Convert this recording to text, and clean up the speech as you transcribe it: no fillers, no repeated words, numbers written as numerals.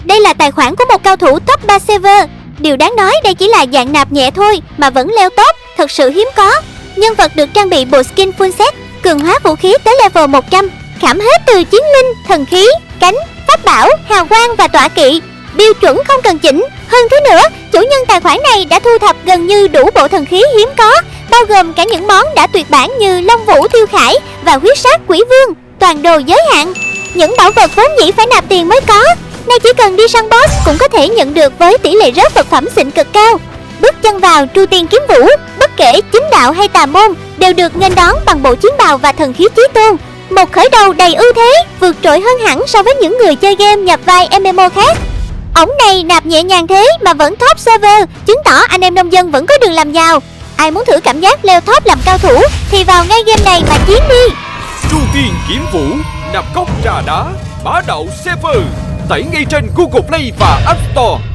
Đây là tài khoản của một cao thủ top 3 server. Điều đáng nói đây chỉ là dạng nạp nhẹ thôi mà vẫn leo top, thật sự hiếm có. Nhân vật được trang bị bộ skin full set, cường hóa vũ khí tới level 100, khảm hết từ chiến linh, thần khí, cánh, pháp bảo, hào quang và tọa kỵ. Build chuẩn không cần chỉnh. Hơn thế nữa, chủ nhân tài khoản này đã thu thập gần như đủ bộ thần khí hiếm có, bao gồm cả những món đã tuyệt bản như Long Vũ Thiêu Khải và Huyết Sát Quỷ Vương, toàn đồ giới hạn. Những bảo vật vốn dĩ phải nạp tiền mới có, nay chỉ cần đi săn boss cũng có thể nhận được với tỷ lệ rớt vật phẩm xịn cực cao. Bước chân vào Tru Tiên Kiếm Vũ, bất kể chính đạo hay tà môn đều được nghênh đón bằng bộ chiến bào và thần khí chí tôn. Một khởi đầu đầy ưu thế, vượt trội hơn hẳn so với những người chơi game nhập vai MMO khác. Ổng này nạp nhẹ nhàng thế mà vẫn top server, chứng tỏ anh em nông dân vẫn có đường làm giàu. Ai muốn thử cảm giác leo top làm cao thủ thì vào ngay game này mà chiến đi. Tru Tiên Kiếm Vũ, nạp cốc trà đá, bá đạo server, tải ngay trên Google Play và App Store.